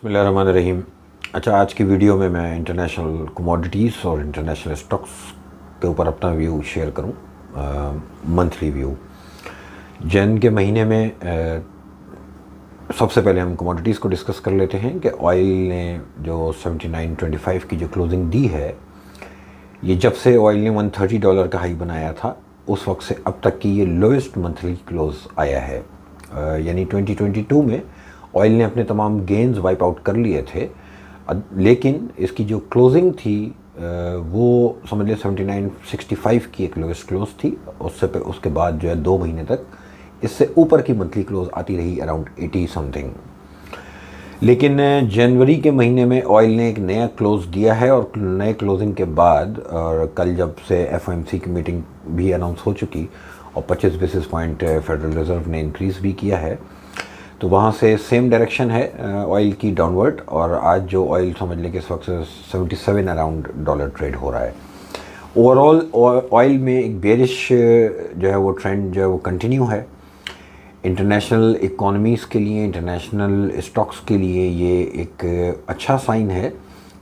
बिस्मिल्लाहिर्रहमानिर्रहीम। अच्छा, आज की वीडियो में मैं इंटरनेशनल कमोडिटीज़ और इंटरनेशनल स्टॉक्स के ऊपर अपना व्यू शेयर करूं, मंथली व्यू। जन के महीने में सबसे पहले हम कमोडिटीज़ को डिस्कस कर लेते हैं कि ऑयल ने जो 79.25 की जो क्लोजिंग दी है, ये जब से ऑयल ने $130 का हाई बनाया था उस वक्त से अब तक की ये लोएस्ट मंथली क्लोज आया है। यानी 2022 में ऑयल ने अपने तमाम गेन्स वाइप आउट कर लिए थे, लेकिन इसकी जो क्लोजिंग थी वो समझ लें 79.65 की एक लोएस्ट क्लोज थी। उसके बाद जो है 2 महीने तक इससे ऊपर की मंथली क्लोज आती रही अराउंड 80 समथिंग। लेकिन जनवरी के महीने में ऑयल ने एक नया क्लोज दिया है और नए क्लोजिंग के बाद और कल जब से एफओएमसी की मीटिंग भी अनाउंस हो चुकी और 25 बेसिस पॉइंट फेडरल रिजर्व ने इंक्रीज़ भी किया है, तो वहाँ से सेम डायरेक्शन है ऑयल की डाउनवर्ड। और आज जो ऑयल समझ लें कि इस वक्त 77 अराउंड डॉलर ट्रेड हो रहा है। ओवरऑल ऑयल में एक बेरिश जो है वो ट्रेंड जो है वो कंटिन्यू है। इंटरनेशनल इकोनॉमीज़ के लिए, इंटरनेशनल स्टॉक्स के लिए ये एक अच्छा साइन है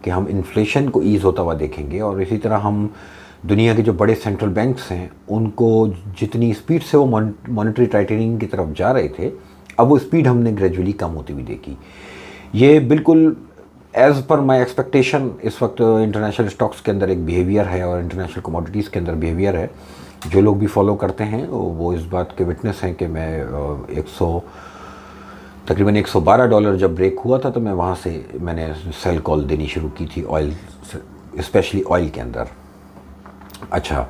कि हम इन्फ्लेशन को ईज़ होता हुआ देखेंगे। और इसी तरह हम दुनिया के जो बड़े सेंट्रल बैंक्स हैं उनको जितनी स्पीड से वो मॉनेटरी टाइटनिंग की तरफ जा रहे थे, अब वो स्पीड हमने ग्रेजुअली कम होती हुई देखी। ये बिल्कुल एज़ पर माय एक्सपेक्टेशन इस वक्त इंटरनेशनल स्टॉक्स के अंदर एक बिहेवियर है और इंटरनेशनल कमोडिटीज़ के अंदर बिहेवियर है। जो लोग भी फॉलो करते हैं वो इस बात के विटनेस हैं कि मैं तकरीबन $112 जब ब्रेक हुआ था तो मैं वहाँ से मैंने सेल कॉल देनी शुरू की थी ऑयल, स्पेशली ऑयल के अंदर। अच्छा,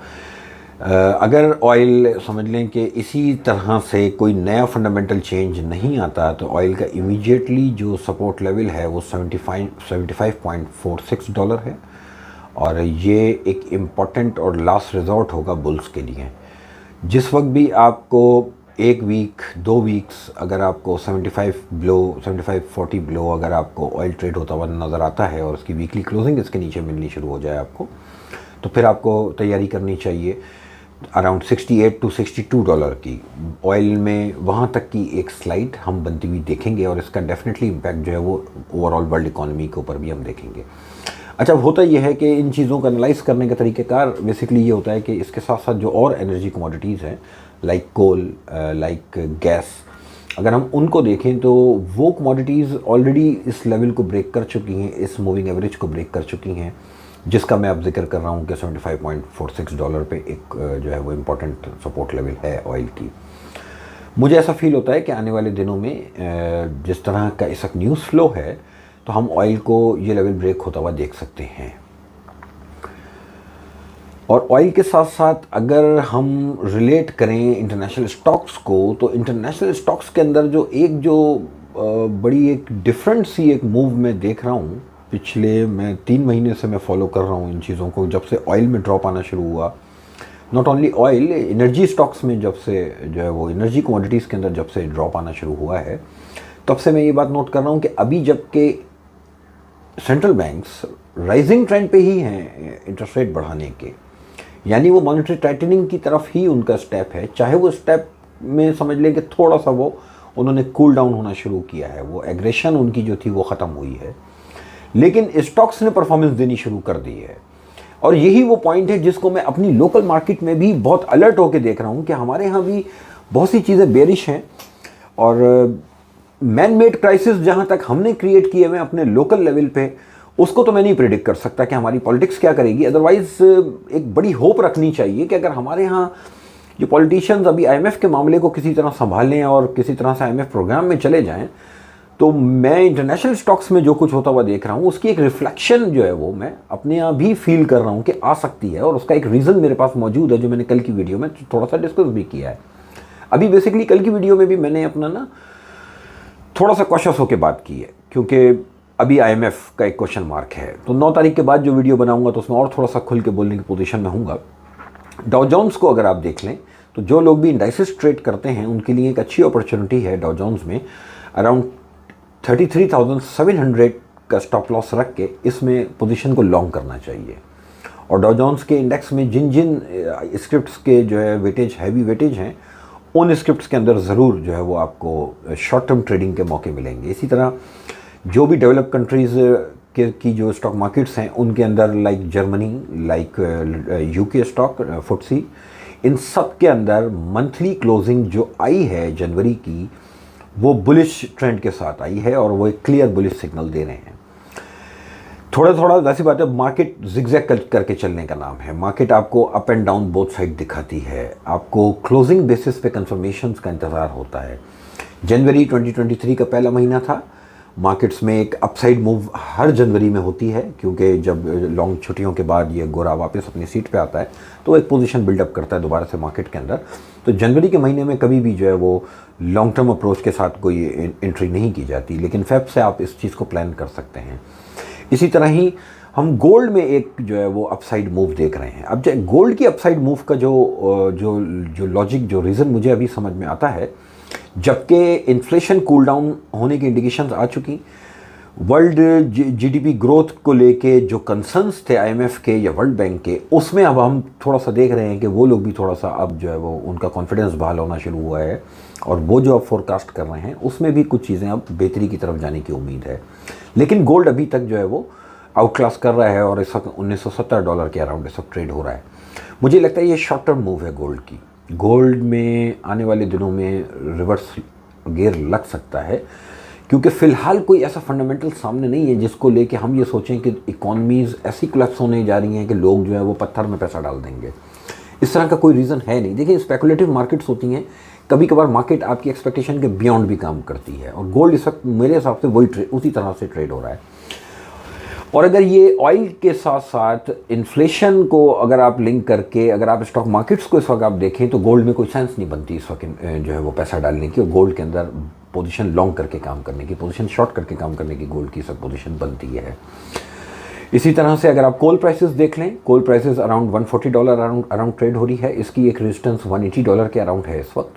अगर ऑयल समझ लें कि इसी तरह से कोई नया फंडामेंटल चेंज नहीं आता तो ऑयल का इमीडिएटली जो सपोर्ट लेवल है वो 75.46 डॉलर है और ये एक इम्पॉर्टेंट और लास्ट रिजॉर्ट होगा बुल्स के लिए। जिस वक्त भी आपको एक वीक 2 वीक्स अगर आपको 75-40 बिलो अगर आपको ऑयल ट्रेड होता हुआ नज़र आता है और उसकी वीकली क्लोजिंग इसके नीचे मिलनी शुरू हो जाए आपको, तो फिर आपको तैयारी करनी चाहिए अराउंड 68 to 62 डॉलर की। ऑयल में वहाँ तक की एक स्लाइड हम बनती हुई देखेंगे और इसका डेफिनेटली इम्पैक्ट जो है वो ओवरऑल वर्ल्ड इकॉनमी के ऊपर भी हम देखेंगे। अच्छा, होता यह है कि इन चीज़ों का एनालाइज करने का तरीक़ाकार बेसिकली ये होता है कि इसके साथ साथ जो और एनर्जी कमोडिटीज़ हैं लाइक कोल, लाइक गैस, अगर हम उनको देखें तो वो कमोडिटीज़ ऑलरेडी इस लेवल को ब्रेक कर चुकी हैं, इस मूविंग एवरेज को ब्रेक कर चुकी हैं, जिसका मैं अब जिक्र कर रहा हूँ कि 75.46 डॉलर पे एक जो है वो इम्पोर्टेंट सपोर्ट लेवल है ऑयल की। मुझे ऐसा फील होता है कि आने वाले दिनों में जिस तरह का इस वक्त न्यूज़ फ्लो है तो हम ऑयल को ये लेवल ब्रेक होता हुआ देख सकते हैं। और ऑयल के साथ साथ अगर हम रिलेट करें इंटरनेशनल स्टॉक्स को, तो इंटरनेशनल स्टॉक्स के अंदर जो बड़ी एक डिफरेंट सी एक मूव मैं देख रहा हूँ, पिछले मैं 3 महीने से मैं फॉलो कर रहा हूँ इन चीज़ों को। जब से ऑयल में ड्रॉप आना शुरू हुआ, not only oil, energy stocks में जब से जो है वो एनर्जी कमोडिटीज़ के अंदर जब से ड्रॉप आना शुरू हुआ है, तब से मैं ये बात नोट कर रहा हूँ कि अभी जबकि सेंट्रल बैंक्स राइजिंग ट्रेंड पे ही हैं इंटरेस्ट रेट बढ़ाने के, यानी वो मॉनेटरी टाइटनिंग की तरफ ही उनका स्टेप है, चाहे वो स्टेप में समझ लें कि थोड़ा सा वो उन्होंने कूल डाउन होना शुरू किया है, वो एग्रेशन उनकी जो थी वो ख़त्म हुई है, लेकिन स्टॉक्स ने परफॉर्मेंस देनी शुरू कर दी है। और यही वो पॉइंट है जिसको मैं अपनी लोकल मार्केट में भी बहुत अलर्ट होकर देख रहा हूँ कि हमारे यहाँ भी बहुत सी चीज़ें बेरिश हैं और मैन मेड क्राइसिस जहाँ तक हमने क्रिएट किए हुए अपने लोकल लेवल पे, उसको तो मैं नहीं प्रेडिक्ट कर सकता कि हमारी पॉलिटिक्स क्या करेगी। अदरवाइज़ एक बड़ी होप रखनी चाहिए कि अगर हमारे यहाँ जो पॉलिटिशियंस अभी आईएमएफ के मामले को किसी तरह संभालें और किसी तरह से आईएमएफ प्रोग्राम में चले जाएं, तो मैं इंटरनेशनल स्टॉक्स में जो कुछ होता हुआ देख रहा हूँ उसकी एक रिफ्लेक्शन जो है वो मैं अपने यहाँ भी फील कर रहा हूँ कि आ सकती है। और उसका एक रीज़न मेरे पास मौजूद है जो मैंने कल की वीडियो में थोड़ा सा डिस्कस भी किया है। अभी बेसिकली कल की वीडियो में भी मैंने अपना ना थोड़ा सा कॉशियस होकर बात की है, क्योंकि अभी आईएमएफ का एक क्वेश्चन मार्क है। तो 9 तारीख के बाद जो वीडियो बनाऊंगा तो उसमें और थोड़ा सा खुल के बोलने की पोजीशन में हूँगा। डाउ जोन्स को अगर आप देख लें तो जो लोग भी इंडाइसेस ट्रेड करते हैं उनके लिए एक अच्छी अपॉर्चुनिटी है डाउ जोन्स में अराउंड 33,700 का स्टॉप लॉस रख के इसमें पोजीशन को लॉन्ग करना चाहिए। और डाउ जोन्स के इंडेक्स में जिन जिन स्क्रिप्ट्स के जो है वेटेज, हैवी वेटेज हैं, उन स्क्रिप्ट्स के अंदर ज़रूर जो है वो आपको शॉर्ट टर्म ट्रेडिंग के मौके मिलेंगे। इसी तरह जो भी डेवलप कंट्रीज़ के की जो स्टॉक मार्केट्स हैं उनके अंदर, like Germany, like UK stock FTSE, इन सब के अंदर मंथली क्लोजिंग जो आई है जनवरी की, वो बुलिश ट्रेंड के साथ आई है और वो एक क्लियर बुलिश सिग्नल दे रहे हैं। थोड़ा थोड़ा वैसी बात है, मार्केट जिगजैग करके चलने का नाम है। मार्केट आपको up and down both side दिखाती है, आपको क्लोजिंग बेसिस पे कंफर्मेशंस का इंतज़ार होता है। जनवरी 2023 का पहला महीना था, मार्केट्स में एक अपसाइड मूव हर जनवरी में होती है, क्योंकि जब लॉन्ग छुट्टियों के बाद ये गोरा वापस अपनी सीट पे आता है तो एक पोजीशन बिल्डअप करता है दोबारा से मार्केट के अंदर। तो जनवरी के महीने में कभी भी जो है वो लॉन्ग टर्म अप्रोच के साथ कोई एंट्री नहीं की जाती, लेकिन फेब से आप इस चीज़ को प्लान कर सकते हैं। इसी तरह ही हम गोल्ड में एक जो है वो अपसाइड मूव देख रहे हैं। अब जो गोल्ड की अपसाइड मूव का जो लॉजिक, जो रीज़न मुझे अभी समझ में आता है, जबकि इन्फ्लेशन कूल डाउन होने की इंडिकेशंस आ चुकी, वर्ल्ड जीडीपी ग्रोथ को लेके जो कंसर्न्स थे आईएमएफ के या वर्ल्ड बैंक के, उसमें अब हम थोड़ा सा देख रहे हैं कि वो लोग भी थोड़ा सा अब जो है वो उनका कॉन्फिडेंस बहाल होना शुरू हुआ है, और वो जो अब फोरकास्ट कर रहे हैं उसमें भी कुछ चीज़ें अब बेहतरी की तरफ जाने की उम्मीद है। लेकिन गोल्ड अभी तक जो है वो आउट क्लास कर रहा है और इस वक्त $1970 के अराउंड इस वक्त ट्रेड हो रहा है। मुझे लगता है ये शॉर्ट टर्म मूव है गोल्ड की। गोल्ड में आने वाले दिनों में रिवर्स गियर लग सकता है, क्योंकि फ़िलहाल कोई ऐसा फंडामेंटल सामने नहीं है जिसको लेके हम ये सोचें कि इकॉनमीज़ ऐसी कोलैप्स होने जा रही हैं कि लोग जो है वो पत्थर में पैसा डाल देंगे। इस तरह का कोई रीज़न है नहीं। देखिए, स्पेकुलेटिव मार्केट्स होती हैं, कभी कभार मार्केट आपकी एक्सपेक्टेशन के बियॉन्ड भी काम करती है, और गोल्ड इस वक्त मेरे हिसाब से वही उसी तरह से ट्रेड हो रहा है। और अगर ये ऑयल के साथ साथ इन्फ्लेशन को अगर आप लिंक करके अगर आप स्टॉक मार्केट्स को इस वक्त आप देखें, तो गोल्ड में कोई सेंस नहीं बनती इस वक्त जो है वो पैसा डालने की, और गोल्ड के अंदर पोजीशन लॉन्ग करके काम करने की, पोजीशन शॉर्ट करके काम करने की गोल्ड की सब पोजीशन बनती है। इसी तरह से अगर आप कोल प्राइसेस देख लें, कोल प्राइसेस अराउंड $140 अराउंड ट्रेड हो रही है। इसकी एक रेजिस्टेंस $180 के अराउंड है इस वक्त।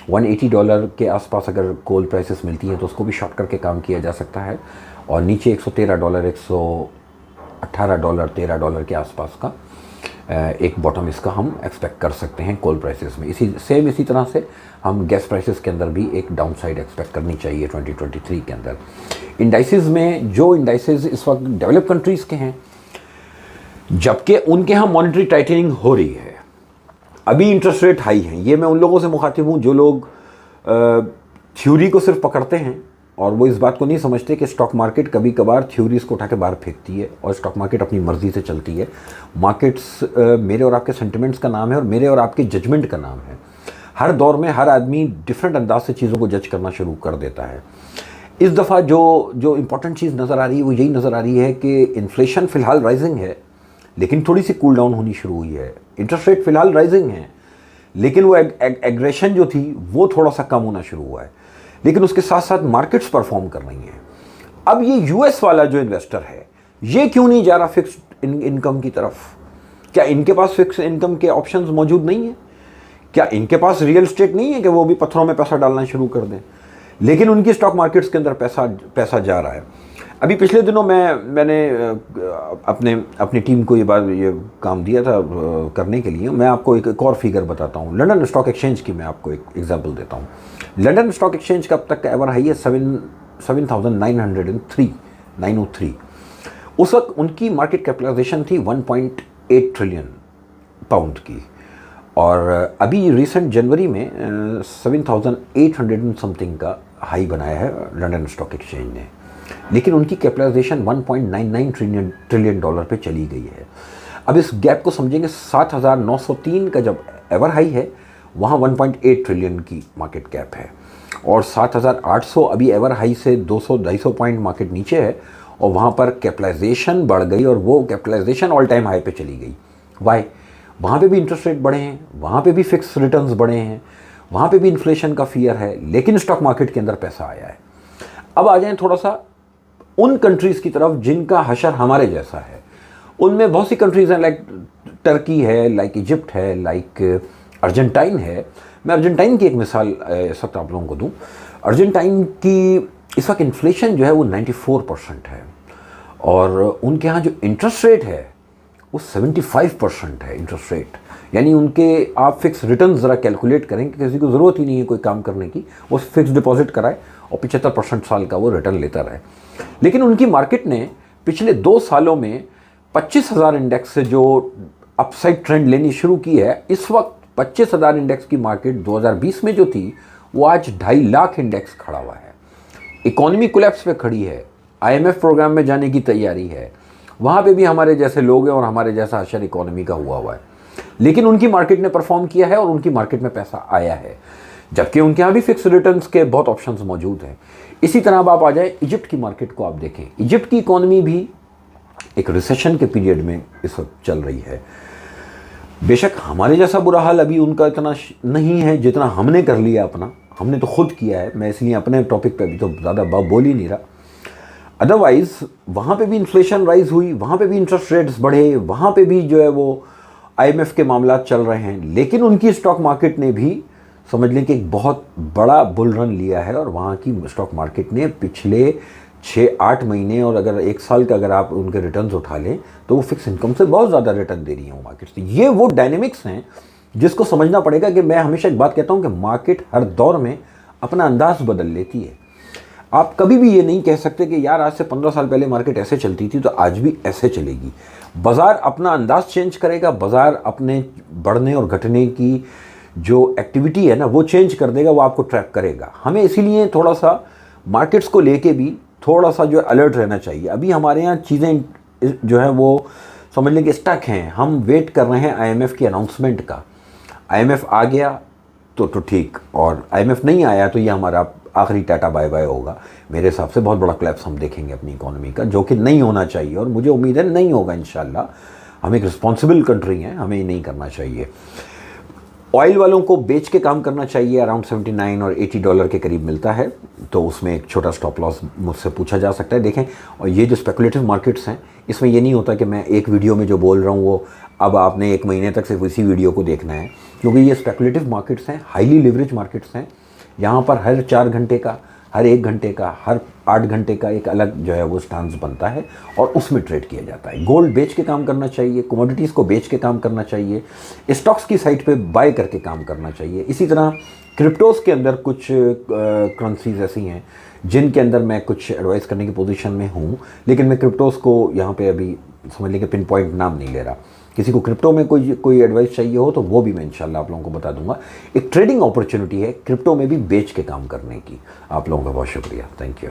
$180 के आसपास अगर कोल प्राइसेस मिलती हैं तो उसको भी शॉर्ट करके काम किया जा सकता है, और नीचे $113, $118, $13 के आसपास का एक बॉटम इसका हम एक्सपेक्ट कर सकते हैं कोल प्राइसेस में। इसी तरह से हम गैस प्राइसेस के अंदर भी एक डाउन साइड एक्सपेक्ट करनी चाहिए 2023 के अंदर। इंडाइसेस में जो इंडाइसेस इस वक्त डेवलप कंट्रीज़ के हैं, जबकि उनके यहाँ मॉनेटरी टाइटनिंग हो रही है, अभी इंटरेस्ट रेट हाई हैं। ये मैं उन लोगों से मुखातिब हूँ जो लोग थ्योरी को सिर्फ पकड़ते हैं और वो इस बात को नहीं समझते कि स्टॉक मार्केट कभी कभार थ्योरीज को उठा के बाहर फेंकती है और स्टॉक मार्केट अपनी मर्जी से चलती है। मार्केट्स मेरे और आपके सेंटिमेंट्स का नाम है और मेरे और आपके जजमेंट का नाम है। हर दौर में हर आदमी डिफरेंट अंदाज से चीज़ों को जज करना शुरू कर देता है। इस दफ़ा जो इम्पॉर्टेंट चीज़ नज़र आ रही है वो यही नज़र आ रही है कि इन्फ्लेशन फ़िलहाल राइजिंग है, लेकिन थोड़ी सी कूल डाउन होनी शुरू हुई है। इंटरेस्ट रेट फ़िलहाल राइजिंग है, लेकिन वो एग्रेशन जो थी वो थोड़ा सा कम होना शुरू हुआ है, लेकिन उसके साथ साथ मार्केट्स परफॉर्म कर रही हैं। अब ये यूएस वाला जो इन्वेस्टर है, ये क्यों नहीं जा रहा फिक्स्ड इनकम की तरफ? क्या इनके पास फिक्स इनकम के ऑप्शंस मौजूद नहीं है? क्या इनके पास रियल एस्टेट नहीं है कि वो भी पत्थरों में पैसा डालना शुरू कर दें? लेकिन उनकी स्टॉक मार्केट्स के अंदर पैसा जा रहा है। अभी पिछले दिनों मैंने अपनी टीम को ये काम दिया था करने के लिए। मैं आपको एक और फिगर बताता हूँ। लंदन स्टॉक एक्सचेंज की मैं आपको एक एग्जांपल देता हूँ। लंदन स्टॉक एक्सचेंज का अब तक का एवर हाई है 7,903। उस वक्त उनकी मार्केट कैपिटलाइजेशन थी 1.8 ट्रिलियन पाउंड की, और अभी रिसेंट जनवरी में 7,800 समथिंग का हाई बनाया है लंदन स्टॉक एक्सचेंज ने, लेकिन उनकी कैपिटलाइजेशन 1.99 ट्रिलियन डॉलर पे चली गई है। अब इस गैप को समझेंगे, 7,903 का जब एवर हाई है वहाँ 1.8 ट्रिलियन की मार्केट कैप है, और 7,800 अभी एवर हाई से 200-250 पॉइंट मार्केट नीचे है, और वहाँ पर कैपिटलाइजेशन बढ़ गई और वो कैपिटलाइजेशन ऑल टाइम हाई पे चली गई। वाई? वहाँ पे भी इंटरेस्ट रेट बढ़े हैं, वहाँ पे भी फिक्स रिटर्न्स बढ़े हैं, वहाँ पे भी इन्फ्लेशन का फियर है, लेकिन स्टॉक मार्केट के अंदर पैसा आया है। अब आ जाएं थोड़ा सा उन कंट्रीज़ की तरफ जिनका हशर हमारे जैसा है। उनमें बहुत सी कंट्रीज़ हैं, लाइक टर्की है, लाइक इजिप्ट है, लाइक अर्जेंटाइन है। मैं अर्जेंटाइन की एक मिसाल इस वक्त आप लोगों को दूं। अर्जेंटाइन की इस वक्त इन्फ्लेशन जो है वो 94% है, और उनके यहाँ जो इंटरेस्ट रेट है वो 75% है इंटरेस्ट रेट। यानी उनके आप फिक्स रिटर्न ज़रा कैलकुलेट करें कि किसी को ज़रूरत ही नहीं है कोई काम करने की, वो फिक्स डिपॉजिट कराए और 75% साल का वो रिटर्न लेता रहे। लेकिन उनकी मार्केट ने पिछले 2 सालों में 25,000 इंडेक्स से जो अपसाइड ट्रेंड लेनी शुरू की है, इस वक्त 25,000 इंडेक्स की मार्केट 2020 में जो थी वो आज 2.5 लाख इंडेक्स खड़ा हुआ है। इकोनॉमी कोलैप्स पे खड़ी है, IMF प्रोग्राम में जाने की तैयारी है, वहाँ पे भी हमारे जैसे लोग हैं और हमारे जैसा असर इकोनॉमी का हुआ है। लेकिन उनकी मार्केट ने परफॉर्म किया है और उनकी मार्केट में पैसा आया है, जबकि उनके यहाँ भी फिक्स रिटर्न्स के बहुत ऑप्शंस मौजूद हैं। इसी तरह अब आप आ जाए इजिप्ट की मार्केट को, आप देखें इजिप्ट की इकोनॉमी भी एक रिसेशन के पीरियड में इस वक्त चल रही है। बेशक हमारे जैसा बुरा हाल अभी उनका इतना नहीं है जितना हमने कर लिया अपना, हमने तो खुद किया है। मैं इसलिए अपने टॉपिक पे अभी तो ज़्यादा बोल ही नहीं रहा। अदरवाइज़ वहाँ पे भी इन्फ्लेशन राइज हुई, वहाँ पे भी इंटरेस्ट रेट्स बढ़े, वहाँ पे भी जो है वो IMF के मामला चल रहे हैं, लेकिन उनकी स्टॉक मार्केट ने भी समझ लें कि एक बहुत बड़ा बुल रन लिया है। और वहाँ की स्टॉक मार्केट ने पिछले 6-8 महीने और अगर 1 साल का अगर आप उनके रिटर्न्स उठा लें तो वो फिक्स इनकम से बहुत ज़्यादा रिटर्न दे रही है वो मार्केट से। ये वो डायनेमिक्स हैं जिसको समझना पड़ेगा कि मैं हमेशा एक बात कहता हूँ कि मार्केट हर दौर में अपना अंदाज बदल लेती है। आप कभी भी ये नहीं कह सकते कि यार आज से 15 साल पहले मार्केट ऐसे चलती थी तो आज भी ऐसे चलेगी। बाज़ार अपना अंदाज चेंज करेगा, बाज़ार अपने बढ़ने और घटने की जो एक्टिविटी है ना वो चेंज कर देगा, वो आपको ट्रैप करेगा। हमें इसीलिए थोड़ा सा मार्केट्स को लेके भी थोड़ा सा जो अलर्ट रहना चाहिए। अभी हमारे यहाँ चीज़ें जो हैं वो समझ लें कि स्टक हैं, हम वेट कर रहे हैं IMF की अनाउंसमेंट का। IMF आ गया तो ठीक, और IMF नहीं आया तो ये हमारा आखिरी टाटा बाय बाय होगा। मेरे हिसाब से बहुत बड़ा क्लैप्स हम देखेंगे अपनी इकोनॉमी का, जो कि नहीं होना चाहिए और मुझे उम्मीद है नहीं होगा इंशाल्लाह। हम एक रिस्पॉन्सिबल कंट्री हैं, हमें ये नहीं करना चाहिए। ऑयल वालों को बेच के काम करना चाहिए। अराउंड 79 और 80 डॉलर के करीब मिलता है, तो उसमें एक छोटा स्टॉप लॉस मुझसे पूछा जा सकता है। देखें, और ये जो स्पेकुलेटिव मार्केट्स हैं इसमें ये नहीं होता कि मैं एक वीडियो में जो बोल रहा हूँ वो अब आपने 1 महीने तक सिर्फ इसी वीडियो को देखना है, क्योंकि ये स्पेकुलेटिव मार्केट्स हैं, हाईली लिवरेज मार्केट्स हैं। यहाँ पर हर 4 घंटे का, हर 1 घंटे का, हर 8 घंटे का एक अलग जो है वो स्टांस बनता है और उसमें ट्रेड किया जाता है। गोल्ड बेच के काम करना चाहिए, कमोडिटीज़ को बेच के काम करना चाहिए, स्टॉक्स की साइट पे बाय करके काम करना चाहिए। इसी तरह क्रिप्टोज़ के अंदर कुछ करेंसीज ऐसी हैं जिनके अंदर मैं कुछ एडवाइस करने की पोजीशन में हूँ, लेकिन मैं क्रिप्टोज़ को यहाँ पे अभी समझ लें कि पिन पॉइंट नाम नहीं ले रहा। किसी को क्रिप्टो में कोई एडवाइस चाहिए हो तो वो भी मैं इंशाल्लाह आप लोगों को बता दूंगा। एक ट्रेडिंग अपॉर्चुनिटी है क्रिप्टो में भी बेच के काम करने की। आप लोगों का बहुत शुक्रिया, थैंक यू।